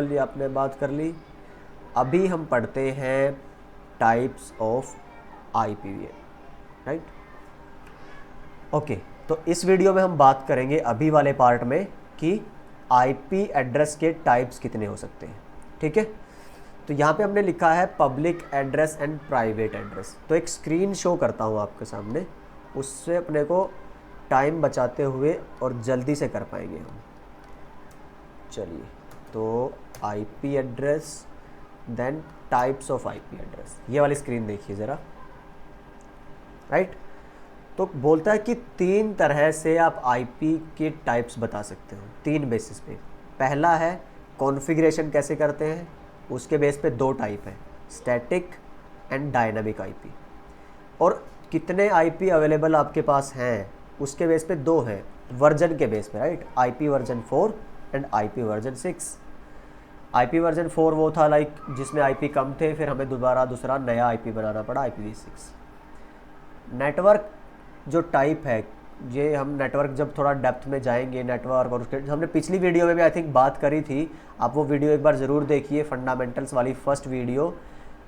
ये आपने बात कर ली। अभी हम पढ़ते हैं types of IPv4, right. Okay, तो इस वीडियो में हम बात करेंगे अभी वाले पार्ट में कि IP एड्रेस के टाइप्स कितने हो सकते हैं। ठीक है, तो यहाँ पे हमने लिखा है public address and private address. तो एक स्क्रीन शो करता हूँ आपके सामने, उससे अपने को टाइम बचाते हुए और जल्दी से कर पाएंगे हम। चलिए, तो IP address then types of IP address, ये वाली स्क्रीन देखिए ज़रा, राइट। तो बोलता है कि 3 तरह से आप IP के टाइप्स बता सकते हो, 3 बेसिस पे। पहला है कॉन्फ़िगरेशन कैसे करते हैं, उसके बेस पे 2 टाइप है, स्टैटिक एंड डायनामिक IP। और कितने IP अवेलेबल आपके पास हैं उसके बेस पे 2 हैं, वर्जन के बेस पे, right. IP version 4 and IP version 6। IP version 4 वो था लाइक जिसमें IP कम थे, फिर हमें दूसरा नया IP बनाना पड़ा, IPv6। नेटवर्क जो टाइप है, ये हम नेटवर्क जब थोड़ा डेप्थ में जाएंगे नेटवर्क, और उसके हमने पिछली वीडियो में भी आई थिंक बात करी थी, आप वो वीडियो एक बार ज़रूर देखिए, फंडामेंटल्स वाली फर्स्ट वीडियो,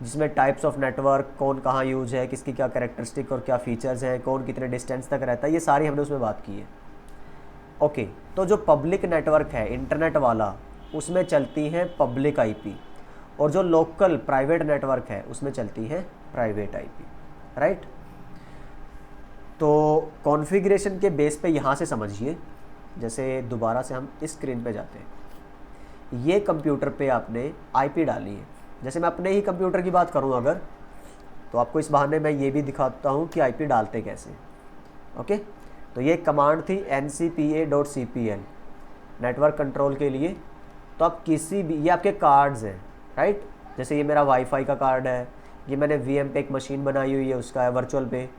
जिसमें टाइप्स ऑफ नेटवर्क, कौन कहाँ यूज है, किसकी क्या कैरेक्टरिस्टिक और क्या फीचर्स हैं, कौन कितने डिस्टेंस तक रहता है, ये सारी हमने उसमें बात की है। ओके, तो जो पब्लिक नेटवर्क है इंटरनेट वाला, उसमें चलती है पब्लिक IP, और जो लोकल प्राइवेट नेटवर्क है उसमें चलती है प्राइवेट IP, राइट। तो कॉन्फ़िगरेशन के बेस पे यहाँ से समझिए, जैसे दोबारा से हम इस स्क्रीन पे जाते हैं, ये कंप्यूटर पे आपने IP डाली है। जैसे मैं अपने ही कंप्यूटर की बात करूँ अगर, तो आपको इस बहाने मैं ये भी दिखाता हूँ कि IP डालते कैसे। ओके, तो ये कमांड थी ncpa.cpl नेटवर्क कंट्रोल के लिए। तो आप किसी भी, ये आपके कार्ड्स हैं, राइट। जैसे ये मेरा वाईफाई का कार्ड है, ये मैंने VM पे एक मशीन बनाई हुई है, उसका है वर्चुअल पे,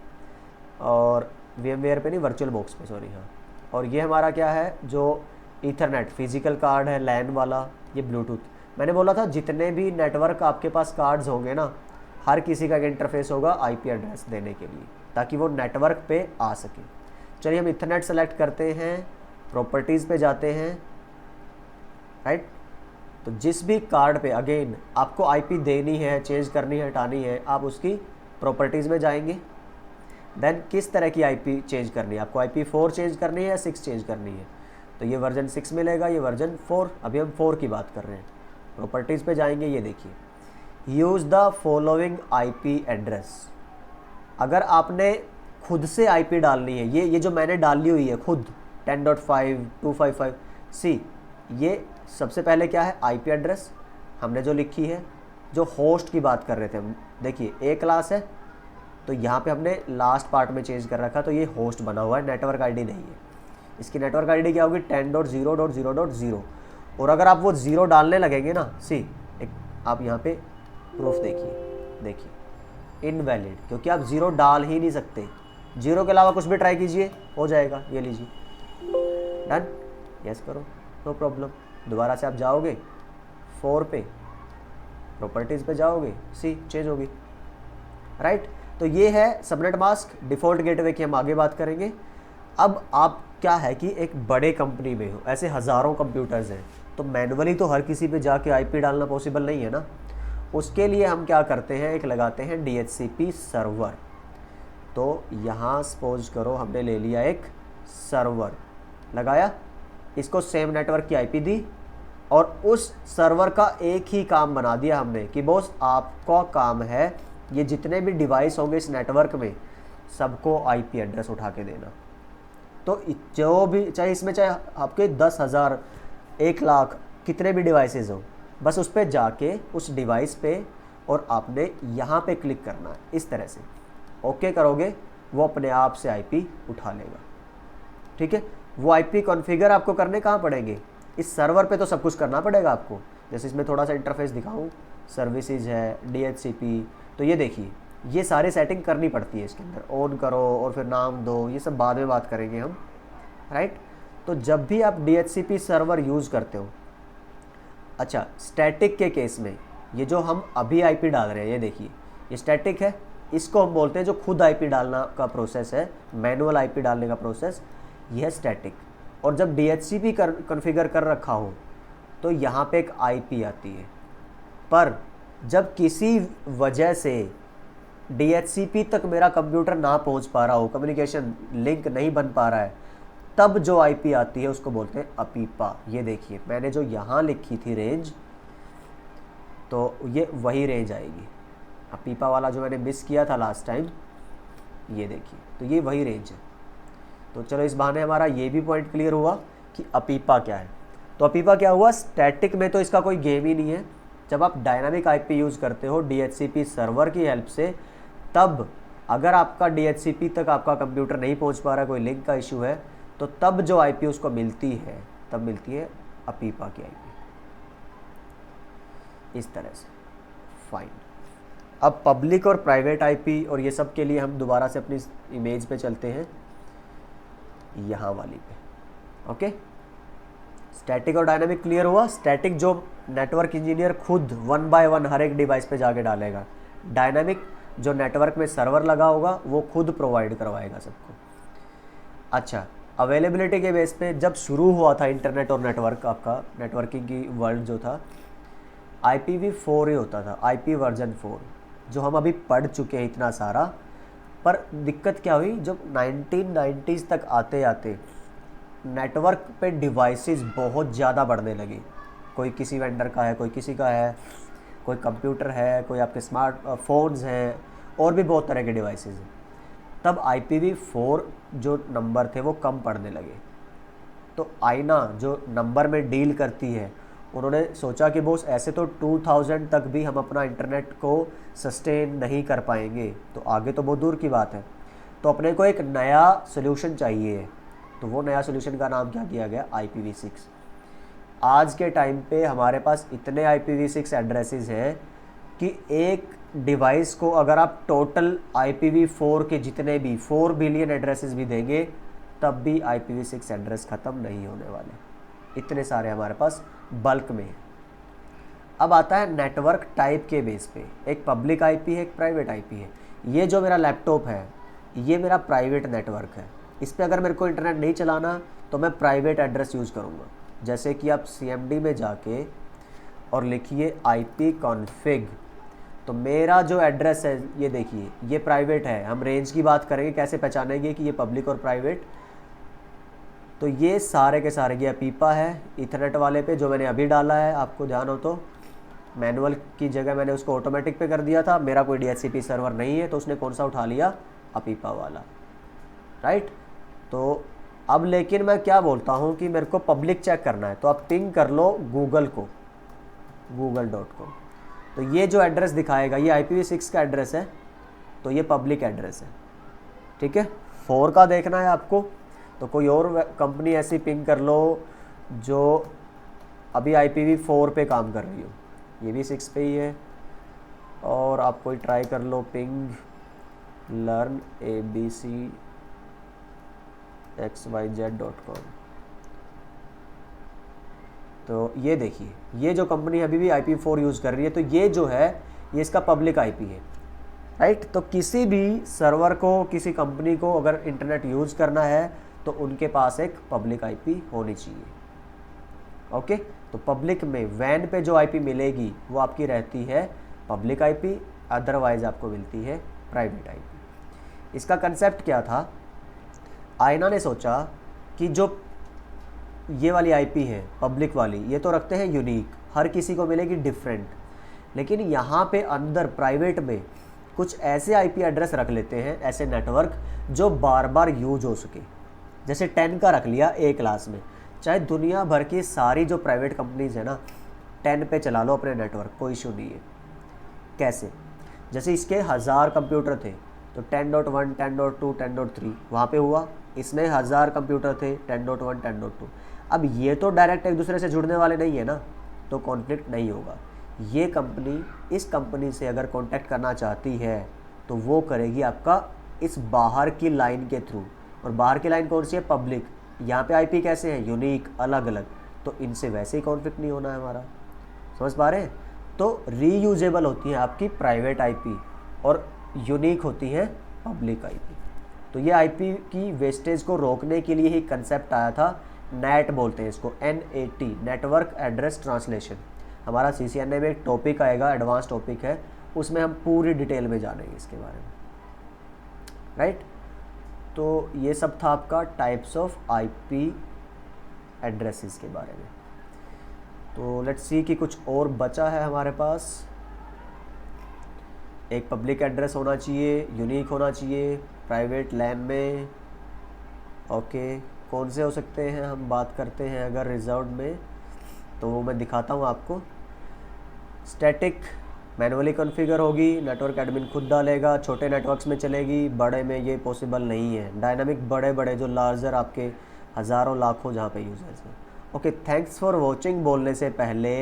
और VMware पे नहीं, वर्चुअल बॉक्स पे, सॉरी, हाँ। और ये हमारा क्या है, जो ईथरनेट फिजिकल कार्ड है लैन वाला, ये ब्लूटूथ। मैंने बोला था जितने भी नेटवर्क आपके पास कार्ड्स होंगे ना, हर किसी का एक इंटरफेस होगा IP एड्रेस देने के लिए, ताकि वो नेटवर्क पे आ सके। चलिए हम इथरनेट सेलेक्ट करते हैं, प्रॉपर्टीज़ पे जाते हैं, राइट। तो जिस भी कार्ड पे अगेन आपको IP देनी है, चेंज करनी है, हटानी है, आप उसकी प्रॉपर्टीज़ में जाएंगे। देन किस तरह की IP चेंज करनी है, आपको IP4 चेंज करनी है या 6 चेंज करनी है, तो ये वर्जन 6 मिलेगा, ये वर्जन 4, अभी हम 4 की बात कर रहे हैं। प्रॉपर्टीज़ पे जाएंगे, ये देखिए, use the following IP address. अगर आपने खुद से IP डालनी है, ये जो मैंने डाली हुई है खुद 10.5 255 सी, ये सबसे पहले क्या है, IP एड्रेस हमने जो लिखी है। जो होस्ट की बात कर रहे थे हम, देखिए A क्लास है, तो यहाँ पे हमने लास्ट पार्ट में चेंज कर रखा, तो ये होस्ट बना हुआ है, नेटवर्क ID नहीं है। इसकी नेटवर्क ID क्या होगी, 10.0.0.0। और अगर आप वो 0 डालने लगेंगे ना, एक आप यहाँ पे प्रूफ देखिए इनवैलिड, क्योंकि आप 0 डाल ही नहीं सकते। 0 के अलावा कुछ भी ट्राई कीजिए, हो जाएगा। ये लीजिए, डन, यस करो, नो प्रॉब्लम। दोबारा से आप जाओगे 4 पे, प्रॉपर्टीज़ पे जाओगे, चेंज होगी, राइट। तो ये है सबनेट मास्क, डिफ़ॉल्ट गेटवे की हम आगे बात करेंगे। अब आप क्या है कि एक बड़े कंपनी में हो, ऐसे हज़ारों कंप्यूटर्स हैं, तो मैनुअली तो हर किसी पे जाके IP डालना पॉसिबल नहीं है ना। उसके लिए हम क्या करते हैं, एक लगाते हैं DHCP सर्वर। तो यहाँ सपोज करो हमने ले लिया एक सर्वर, लगाया, इसको सेम नेटवर्क की IP दी, और उस सर्वर का एक ही काम बना दिया हमने कि बॉस आपका काम है ये जितने भी डिवाइस होंगे इस नेटवर्क में, सबको IP एड्रेस उठा के देना। तो जो भी, चाहे इसमें चाहे आपके 10,000 1,00,000 कितने भी डिवाइसेस हो, बस उस पर जाके उस डिवाइस पे और आपने यहाँ पे क्लिक करना है, इस तरह से ओके करोगे, वो अपने आप से IP उठा लेगा। ठीक है, वो IP कॉन्फ़िगर आपको करने कहाँ पड़ेंगे, इस सर्वर पे तो सब कुछ करना पड़ेगा आपको। जैसे इसमें थोड़ा सा इंटरफेस दिखाऊँ, सर्विसेज है, DHCP, तो ये देखिए, ये सारी सेटिंग करनी पड़ती है इसके अंदर, ऑन करो और फिर नाम दो, ये सब बाद में बात करेंगे हम, राइट। तो जब भी आप DHCP सर्वर यूज़ करते हो, अच्छा स्टैटिक के केस में, ये जो हम अभी IP डाल रहे हैं, ये देखिए, ये स्टैटिक है, इसको हम बोलते हैं जो खुद IP डालना का प्रोसेस है, मैनुअल IP डालने का प्रोसेस, यह है स्टैटिक। और जब DHCP कॉन्फ़िगर कर रखा हो, तो यहाँ पे एक आईपी आती है। पर जब किसी वजह से DHCP तक मेरा कंप्यूटर ना पहुँच पा रहा हो, कम्युनिकेशन लिंक नहीं बन पा रहा है, तब जो आईपी आती है उसको बोलते हैं अपीपा। ये देखिए मैंने जो यहाँ लिखी थी रेंज, तो ये वही रेंज आएगी। अपीपा वाला जो मैंने मिस किया था लास्ट टाइम, ये देखिए, तो ये वही रेंज है। तो चलो इस बहाने हमारा ये भी पॉइंट क्लियर हुआ कि अपीपा क्या है। तो अपीपा क्या हुआ, स्टैटिक में तो इसका कोई गेम ही नहीं है। जब आप डायनामिक आईपी यूज़ करते हो DHCP सर्वर की हेल्प से, तब अगर आपका DHCP तक आपका कंप्यूटर नहीं पहुंच पा रहा, कोई लिंक का इशू है, तो तब जो आईपी उसको मिलती है, तब मिलती है अपीपा की आईपी। इस तरह से फाइन। अब पब्लिक और प्राइवेट आईपी और ये सब के लिए हम दोबारा से अपनी इमेज पे चलते हैं, यहाँ वाली पे। ओके, स्टैटिक और डायनामिक क्लियर हुआ। स्टैटिक जो नेटवर्क इंजीनियर खुद 1 बाय 1 हर एक डिवाइस पे जाके डालेगा, डायनामिक जो नेटवर्क में सर्वर लगा होगा वो खुद प्रोवाइड करवाएगा सबको। अच्छा, अवेलेबिलिटी के बेस पे जब शुरू हुआ था इंटरनेट और नेटवर्क, आपका नेटवर्किंग की वर्ल्ड जो था, IPv4 ही होता था, IP वर्जन 4, जो हम अभी पढ़ चुके हैं इतना सारा। पर दिक्कत क्या हुई, जब 1990s तक आते आते नेटवर्क पे डिवाइसेस बहुत ज़्यादा बढ़ने लगे। कोई किसी वेंडर का है, कोई किसी का है, कोई कंप्यूटर है, कोई आपके स्मार्ट फ़ोन्स हैं, और भी बहुत तरह के डिवाइसेस हैं। तब IPv4 जो नंबर थे वो कम पड़ने लगे। तो आईना जो नंबर में डील करती है, उन्होंने सोचा कि बॉस ऐसे तो 2000 तक भी हम अपना इंटरनेट को सस्टेन नहीं कर पाएंगे, तो आगे तो बहुत दूर की बात है। तो अपने को एक नया सोल्यूशन चाहिए। तो वो नया सोल्यूशन का नाम क्या किया गया, IPv6। आज के टाइम पे हमारे पास इतने IPv6 एड्रेसेस हैं कि एक डिवाइस को अगर आप टोटल IPv4 के जितने भी 4 बिलियन एड्रेसेस भी देंगे, तब भी IPv6 एड्रेस ख़त्म नहीं होने वाले। इतने सारे हमारे पास बल्क में है। अब आता है नेटवर्क टाइप के बेस पे, एक पब्लिक आईपी है, एक प्राइवेट आईपी है। ये जो मेरा लैपटॉप है, ये मेरा प्राइवेट नेटवर्क है। इस पर अगर मेरे को इंटरनेट नहीं चलाना, तो मैं प्राइवेट एड्रेस यूज़ करूँगा। जैसे कि आप CMD में जाके और लिखिए ipconfig, तो मेरा जो एड्रेस है ये देखिए, ये प्राइवेट है। हम रेंज की बात करेंगे, कैसे पहचानेंगे कि ये पब्लिक और प्राइवेट। तो ये सारे के सारे, ये अपीपा है इथरनेट वाले पे जो मैंने अभी डाला है, आपको ध्यान हो तो मैनुअल की जगह मैंने उसको ऑटोमेटिक पे कर दिया था। मेरा कोई DHCP सर्वर नहीं है, तो उसने कौन सा उठा लिया, अपीपा वाला, राइट। तो अब लेकिन मैं क्या बोलता हूँ कि मेरे को पब्लिक चेक करना है, तो आप पिंग कर लो गूगल को, google.com। तो ये जो एड्रेस दिखाएगा, ये IPv6 का एड्रेस है, तो ये पब्लिक एड्रेस है, ठीक है। 4 का देखना है आपको, तो कोई और कंपनी ऐसी पिंग कर लो जो अभी IPv4 पे काम कर रही हो। ये भी 6 पे ही है। और आप कोई ट्राई कर लो पिंग learn abcxyz.com। तो ये देखिए, ये जो कंपनी अभी भी IP4 यूज़ कर रही है, तो ये जो है ये इसका पब्लिक IP है, राइट। तो किसी भी सर्वर को, किसी कंपनी को अगर इंटरनेट यूज़ करना है, तो उनके पास एक पब्लिक IP होनी चाहिए। ओके, तो पब्लिक में वैन पे जो IP मिलेगी वो आपकी रहती है पब्लिक IP, अदरवाइज आपको मिलती है प्राइवेट IP। इसका कंसेप्ट क्या था, आईना ने सोचा कि जो ये वाली IP है पब्लिक वाली, ये तो रखते हैं यूनिक, हर किसी को मिलेगी डिफरेंट, लेकिन यहाँ पे अंदर प्राइवेट में कुछ ऐसे IP एड्रेस रख लेते हैं, ऐसे नेटवर्क जो बार बार यूज हो सके। जैसे 10 का रख लिया A क्लास में, चाहे दुनिया भर की सारी जो प्राइवेट कंपनीज है ना, 10 पे चला लो अपने नेटवर्क, कोई इशू नहीं है। कैसे, जैसे इसके 1000 कंप्यूटर थे, तो 10.1, 10.2, 10.3 वहाँ पे हुआ। इसमें 1000 कंप्यूटर थे, 10.1, 10.2। अब ये तो डायरेक्ट एक दूसरे से जुड़ने वाले नहीं है ना, तो कॉन्फ्लिक्ट नहीं होगा। ये कंपनी इस कंपनी से अगर कॉन्टैक्ट करना चाहती है, तो वो करेगी आपका इस बाहर की लाइन के थ्रू। और बाहर की लाइन कौन सी है, पब्लिक। यहाँ पे IP कैसे हैं, यूनिक, अलग अलग, तो इनसे वैसे ही कॉन्फ्लिक्ट नहीं होना है हमारा। समझ पा रहे हैं। तो रीयूजेबल होती है आपकी प्राइवेट IP और यूनिक होती है पब्लिक IP। तो ये IP की वेस्टेज को रोकने के लिए ही कंसेप्ट आया था नेट बोलते हैं इसको, NAT, नेटवर्क एड्रेस ट्रांसलेशन। हमारा CCNA में एक टॉपिक आएगा, एडवांस टॉपिक है, उसमें हम पूरी डिटेल में जानेंगे इसके बारे में, राइट। तो ये सब था आपका टाइप्स ऑफ IP एड्रेसेस के बारे में। तो लेट्स सी कि कुछ और बचा है हमारे पास। एक पब्लिक एड्रेस होना चाहिए, यूनिक होना चाहिए, प्राइवेट लैन में, ओके। कौन से हो सकते हैं, हम बात करते हैं अगर रिजर्व्ड में, तो वो मैं दिखाता हूँ आपको। स्टैटिक मैनुअली कॉन्फ़िगर होगी, नेटवर्क एडमिन खुद डालेगा, छोटे नेटवर्क्स में चलेगी, बड़े में ये पॉसिबल नहीं है। डायनामिक बड़े बड़े जो लार्जर आपके हज़ारों लाखों जहाँ पे यूज़र्स हैं। ओके, थैंक्स फॉर वॉचिंग बोलने से पहले